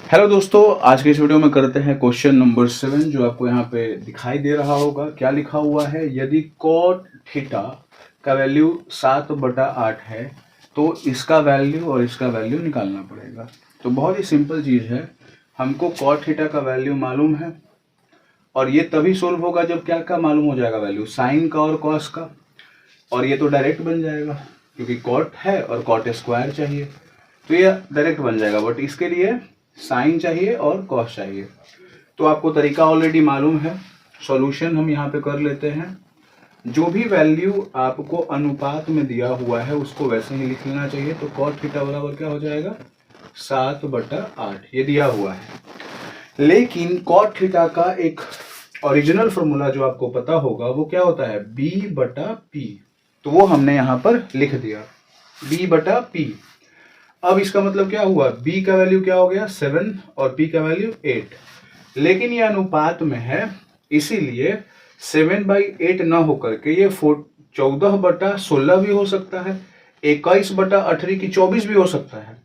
Hello दोस्तों, आज के इस वीडियो में करते हैं क्वेश्चन नंबर 7 जो आपको यहाँ पे दिखाई दे रहा होगा। क्या लिखा हुआ है? यदि कॉट थीटा का वैल्यू 7/8 है तो इसका वैल्यू और इसका वैल्यू निकालना पड़ेगा। तो बहुत ही सिंपल चीज़ है, हमको कॉट थीटा का वैल्यू मालूम है और ये तभी सोल्व होगा जब क्या क्या मालूम हो जाएगा, वैल्यू साइन का और कॉस का। और ये तो डायरेक्ट बन जाएगा क्योंकि कॉट है और कॉट स्क्वायर चाहिए, तो ये डायरेक्ट बन जाएगा। बट इसके लिए साइन चाहिए और कॉस चाहिए। तो आपको तरीका ऑलरेडी मालूम है। सॉल्यूशन हम यहाँ पे कर लेते हैं। जो भी वैल्यू आपको अनुपात में दिया हुआ है उसको वैसे ही लिख लेना चाहिए। तो कॉट थीटा बराबर क्या हो जाएगा? 7/8 ये दिया हुआ है। लेकिन कॉट थीटा का एक ओरिजिनल फॉर्मूला जो आपको पता होगा वो क्या होता है? B/P। तो वो हमने यहाँ पर लिख दिया, B/P। अब इसका मतलब क्या हुआ? b का वैल्यू क्या हो गया? 7 और p का वैल्यू 8। लेकिन ये अनुपात में है, इसीलिए 7/8 न होकर के ये 14/16 भी हो सकता है, 21/18 की 24 भी हो सकता है।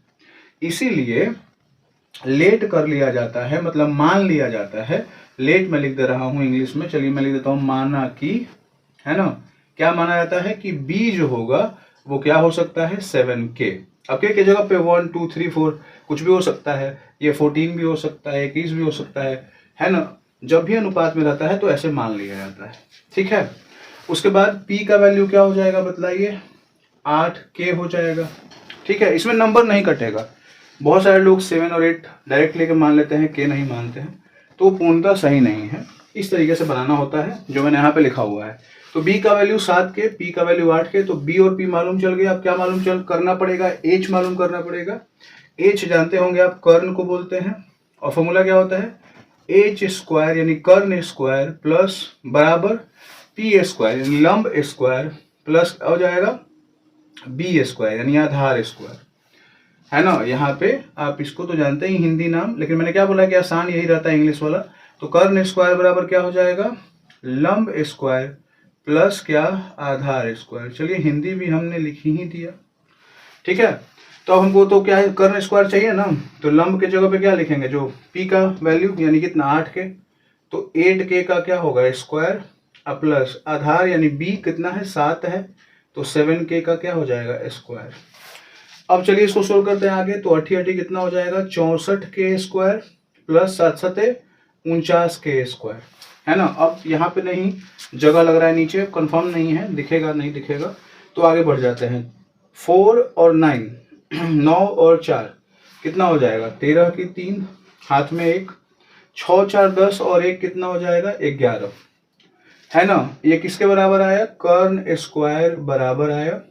इसीलिए लेट कर लिया जाता है, मतलब मान लिया जाता है। लेट मैं लिख दे रहा हूं इंग्लिश में, चलिए मैं लिख देता हूं माना कि, है ना, क्या माना जाता है कि b जो होगा वो क्या हो सकता है? 7k। अब के जगह पे 1 2 3 4 कुछ भी हो सकता है, ये 14 भी हो सकता है, 21 भी हो सकता है ना। जब भी अनुपात में रहता है तो ऐसे मान लिया जाता है, ठीक है। उसके बाद p का वैल्यू क्या हो जाएगा बताइए? 8k हो जाएगा, ठीक है। इसमें नंबर नहीं कटेगा। बहुत सारे लोग 7 और 8 डायरेक्ट लेके मान लेते हैं, k नहीं मानते हैं, तो पूर्णतः सही नहीं है। इस तरीके से बनाना होता है जो मैंने यहाँ पे लिखा हुआ है। तो b का वैल्यू 7k, p का वैल्यू 8k। तो b और p मालूम चल गया। अब क्या मालूम करना पड़ेगा? h मालूम करना पड़ेगा। h जानते होंगे आप, कर्ण को बोलते हैं। और फॉर्मूला क्या होता है? h स्क्वायर यानी कर्ण स्क्वायर प्लस बराबर p स्क्वायर यानी लंब स्क्वायर प्लस हो जाएगा b स्क्वायर यानी आधार स्क्वायर, है ना। यहाँ पे आप इसको तो जानते ही हिंदी नाम, लेकिन मैंने क्या बोला कि आसान यही रहता है इंग्लिश वाला। तो कर्ण स्क्वायर बराबर क्या हो जाएगा? लंब स्क्वायर प्लस क्या? आधार स्क्वायर। चलिए हिंदी भी हमने लिख ही दिया, ठीक है। तो हमको तो क्या है? कर्ण स्क्वायर चाहिए ना, तो लंब के जगह पे क्या लिखेंगे? जो p का वैल्यू यानी कितना? 8k। तो 8k का क्या होगा? स्क्वायर प्लस आधार यानी b कितना है? 7 है, तो 7k का क्या हो जाएगा? स्क्वायर। अब चलिए इसको सोल्व करते हैं आगे। तो 8 कितना हो जाएगा? 64k square plus 7 49k square, है ना। अब यहाँ पे नहीं जगह लग रहा है, नीचे कंफर्म नहीं है, दिखेगा नहीं दिखेगा, तो आगे बढ़ जाते हैं। 4 और 9 9 और 4 कितना हो जाएगा? 13 की 3, हाथ में 1, 6 4 10 और 1 कितना हो जाएगा? 11, है ना। ये किसके बराबर आया? कर्ण स्क्वायर बराबर आया,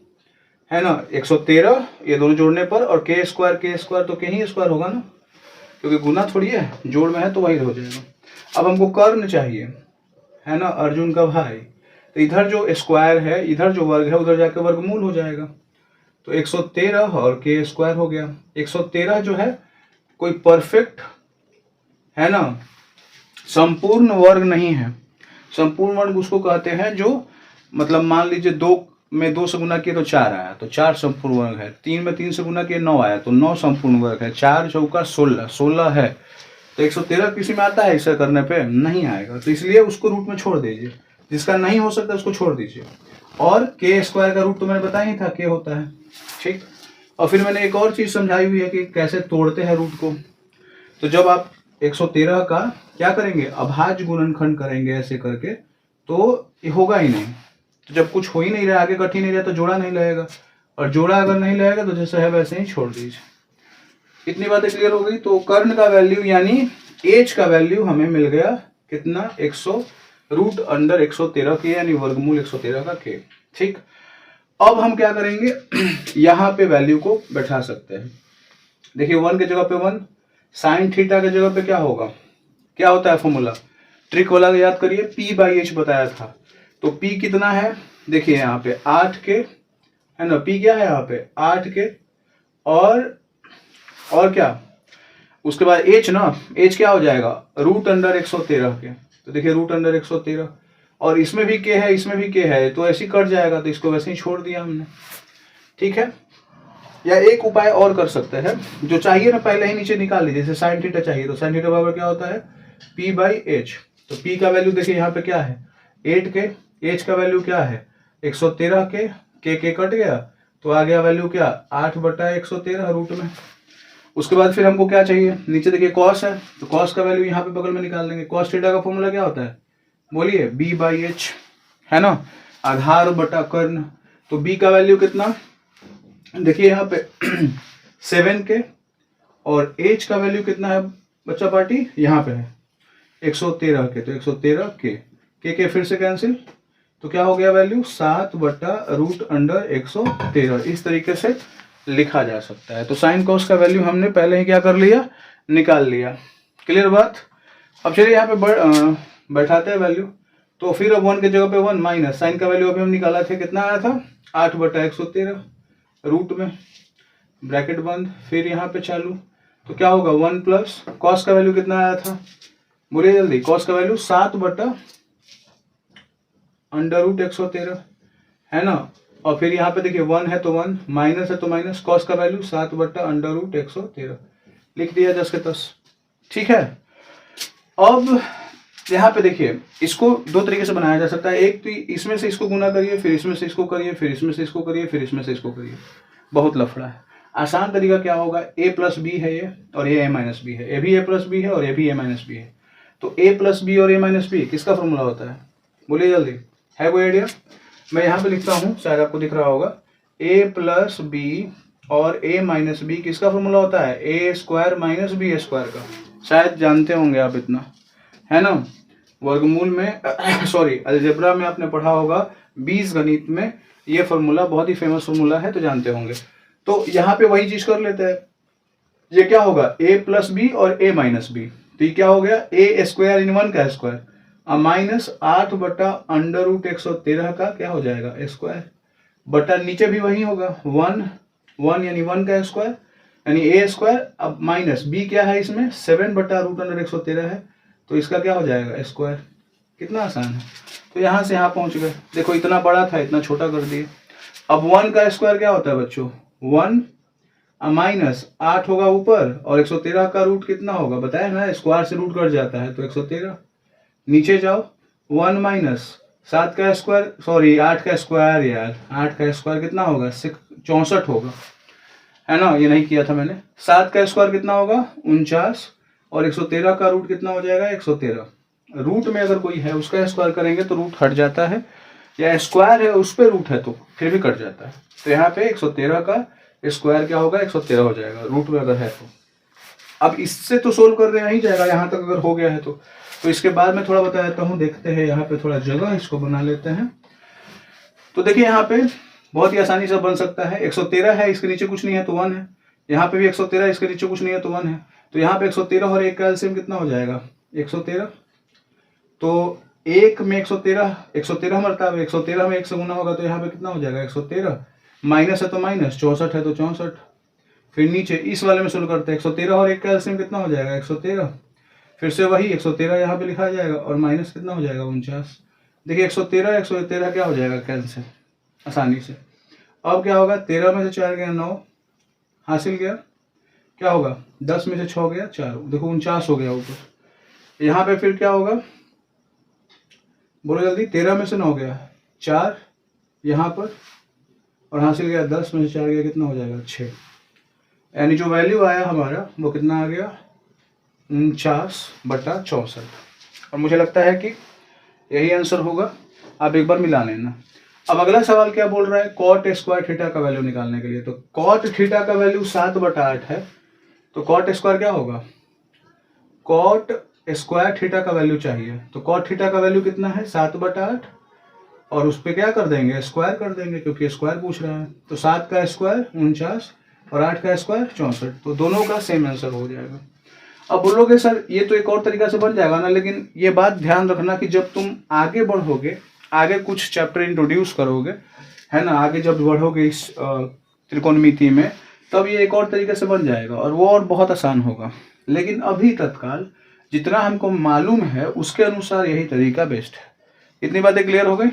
है ना। 113 ये दोनों जोड़ने पर, और के स्क्वायर तो के ही स्क्वायर होगा ना, क्योंकि गुना थोड़ी है, जोड़ में है तो वही हो जाएगा। अब हमको कर्ण चाहिए, है ना, अर्जुन का भाई। तो इधर जो स्क्वायर है, इधर जो वर्ग है, उधर जाके वर्गमूल हो जाएगा। तो 113 और के स्क्वायर हो गया। 113 जो है कोई परफेक्ट, है ना, संपूर्ण वर्ग नहीं है। संपूर्ण वर्ग उसको कहते हैं जो, मतलब मान लीजिए 2 में 2 से गुना किए तो 4 आया, तो 4 संपूर्ण वर्ग है। 3 में 3 से गुना किए 9 आया, तो 9 संपूर्ण वर्ग है। 4 चौका 16, 16 है। तो 113 किसी में आता है? इसे करने पे नहीं आएगा, तो इसलिए उसको रूट में छोड़ दीजिए। जिसका नहीं हो सकता उसको छोड़ दीजिए। और के स्क्वायर का रूट तो मैंने बताया ही था, के होता है, ठीक। और फिर मैंने एक और चीज समझाई हुई है कि कैसे तोड़ते हैं रूट को। तो जब आप 113 का क्या करेंगे? अभाज्य गुणनखंड करेंगे ऐसे करके, तो ये होगा ही नहीं। तो जब कुछ हो ही नहीं रहा, आगे कट ही नहीं रहा, तो जोड़ा नहीं लगेगा, और जोड़ा अगर नहीं लगेगा तो जैसे है वैसे ही छोड़ दीजिए। इतनी बातें क्लियर हो गई। तो कर्ण का वैल्यू यानी एच का वैल्यू हमें मिल गया कितना? 100 रूट अंडर 113 के यानी वर्गमूल 113 का के, ठीक। अब हम क्या करेंगे? यहाँ पे वैल्यू को बैठा सकते हैं। देखिए 1 के जगह पे 1, साइन थीटा के जगह पे क्या होगा? क्या होता है फॉर्मूला? ट्रिक वाला याद करिए, p/h बताया था। तो p कितना है? देखिए यहाँ पे 8k, है ना। p क्या है यहाँ पे? 8k, और क्या? उसके बाद h ना, h क्या हो जाएगा? रूट अंडर 113 के। तो देखिए रूट अंडर 113, और इसमें भी k है, इसमें भी k है, तो ऐसे ही कट जाएगा, तो इसको वैसे ही छोड़ दिया हमने, ठीक है। या एक उपाय और कर सकते हैं, जो चाहिए ना पहले ही नीचे निकाल लीजिए। जैसे साइन थीटा चाहिए तो साइन थीटा बराबर क्या होता है, p बाई एच। तो p का वैल्यू देखिए यहाँ पे क्या है 8 के, h का वैल्यू क्या है 113 के कट गया तो आ गया वैल्यू क्या 8/113 रूट में। उसके बाद फिर हमको क्या चाहिए, नीचे देखिए कॉस है तो कॉस का वैल्यू यहाँ पे बगल में निकाल देंगे। कॉस थीटा का फॉर्मूला क्या होता है बोलिए, b बाई एच है ना, आधार बटा कर्ण। तो b का वैल्यू कितना देखिए यहाँ पे 7 के, और h का वैल्यू कितना है बच्चा पार्टी यहाँ पे है 113 के, तो 113 के फिर से कैंसिल, तो क्या हो गया वैल्यू 7/√113। इस तरीके से लिखा जा सकता है। तो साइन कॉस का वैल्यू हमने पहले ही क्या कर लिया, निकाल लिया। क्लियर बात। अब चलिए यहाँ पे बैठाते हैं वैल्यू। तो फिर अब 1 की जगह पे 1 माइनस साइन का वैल्यू अभी हम निकाला थे, कितना आया था 8/113 रूट में, ब्रैकेट बंद, फिर यहाँ पे चालू। तो क्या होगा 1 प्लस कॉस का वैल्यू कितना आया था बोलिए जल्दी, कॉस का वैल्यू 7/√113 है ना। और फिर यहाँ पे देखिए 1 है तो 1, माइनस है तो माइनस, कॉस का वैल्यू 7/√113 लिख दिया 10 के 10। ठीक है। अब यहाँ पे देखिए इसको दो तरीके से बनाया जा सकता है। एक तो इसमें से इसको गुना करिए, फिर इसमें से इसको करिए, फिर इसमें से इसको करिए, फिर इसमें से इसको करिए, बहुत लफड़ा है। आसान तरीका क्या होगा, a प्लस बी है ये और ये a माइनस बी है, ये भी a प्लस बी है और ये भी a माइनस बी है। तो a प्लस बी और a माइनस बी किसका फॉर्मूला होता है बोलिए जल्दी, है कोई आइडिया। मैं यहाँ पे लिखता हूँ, शायद आपको दिख रहा होगा, a प्लस बी और a माइनस बी किसका फॉर्मूला होता है, a square minus B square का। शायद जानते होंगे आप इतना, है ना। वर्गमूल में सॉरी अलजेब्रा में आपने पढ़ा होगा, बीज गणित में ये फॉर्मूला बहुत ही फेमस फॉर्मूला है, तो जानते होंगे। तो यहाँ पे वही चीज कर लेते हैं। ये क्या होगा a प्लस बी और a माइनस बी, तो ये क्या हो गया a स्क्वायर इन 1 का स्क्वायर माइनस 8/√113 का क्या हो जाएगा स्क्वायर, बटा नीचे भी वही होगा 1 यानी 1 का स्क्वायर यानी a स्क्वायर, अब माइनस b क्या है इसमें 7/√113 है, तो इसका क्या हो जाएगा स्क्वायर। कितना आसान है। तो यहाँ से यहाँ पहुंच गए। देखो इतना बड़ा था इतना छोटा कर दिए। अब 1 का स्क्वायर क्या होता है बच्चों, 1 माइनस 8 होगा ऊपर और 113 का रूट कितना होगा बताया ना, स्क्वायर से रूट कट जाता है तो 113। नीचे जाओ 1 माइनस 7 का स्क्वायर, सॉरी 8 का स्क्वायर, यार 8 का स्क्वायर कितना होगा 64 होगा, है ना, ये नहीं किया था मैंने। 7 का स्क्वायर कितना होगा 49 और 113 का रूट कितना हो जाएगा 113। रूट में अगर कोई है उसका स्क्वायर करेंगे तो रूट हट जाता है, या स्क्वायर है उस पर रूट है तो फिर भी कट जाता है। तो यहाँ पे 113 का स्क्वायर क्या होगा 113 हो जाएगा, रूट में अगर है तो। अब इससे तो सोल्व कर देना ही जाएगा यहाँ तक अगर हो गया है तो इसके बाद मैं थोड़ा बता देता हूँ। देखते हैं यहाँ पे थोड़ा जगह इसको बना लेते हैं। तो देखिए यहाँ पे बहुत ही आसानी से बन सकता है। 113 है, इसके नीचे कुछ नहीं है तो 1 है। यहाँ पे भी 113 इसके नीचे कुछ नहीं है तो 1 है। तो यहाँ पे 113 और 1 का एलसीएम कितना हो जाएगा 113। तो 1 में 113 मरता है, 113 में 1 से गुना होगा तो यहाँ पे कितना हो जाएगा 113, माइनस है तो माइनस, 64 है तो 64। फिर नीचे इस वाले में सोल्व करते हैं। 113 और 1 का एलसीएम कितना हो जाएगा 113, फिर से वही 113 यहाँ पे लिखा जाएगा और माइनस कितना हो जाएगा 49। देखिए 113 क्या हो जाएगा कैंसिल आसानी से। अब क्या होगा 13 में से 4 गया 9 हासिल गया, क्या होगा 10 में से 6 गया 4, देखो 49 हो गया ऊपर। यहाँ पे फिर क्या होगा बोलो जल्दी, 13 में से 9 गया 4 यहाँ पर और हासिल गया 10 में से 4 गया कितना हो जाएगा 6, यानी जो वैल्यू आया हमारा वो कितना आ गया 49/64। और मुझे लगता है कि यही आंसर होगा, आप एक बार मिला लेना। अब अगला सवाल क्या बोल रहा है, कॉट स्क्वायर थीटा का वैल्यू निकालने के लिए। तो कॉट थीटा का वैल्यू 7/8 है, तो कॉट स्क्वायर क्या होगा, कॉट स्क्वायर थीटा का वैल्यू चाहिए। तो कॉट थीटा का वैल्यू कितना है 7/8 और उस पर क्या कर देंगे स्क्वायर कर देंगे क्योंकि स्क्वायर पूछ रहा है। तो 7 का स्क्वायर 49 और 8 का स्क्वायर 64, तो दोनों का सेम आंसर हो जाएगा। अब बोलोगे सर ये तो एक और तरीका से बन जाएगा ना, लेकिन ये बात ध्यान रखना कि जब तुम आगे बढ़ोगे, आगे कुछ चैप्टर इंट्रोड्यूस करोगे, है ना, आगे जब बढ़ोगे इस त्रिकोणमिति में, तब ये एक और तरीके से बन जाएगा और वो और बहुत आसान होगा। लेकिन अभी तत्काल जितना हमको मालूम है उसके अनुसार यही तरीका बेस्ट है। इतनी बातें क्लियर हो गई।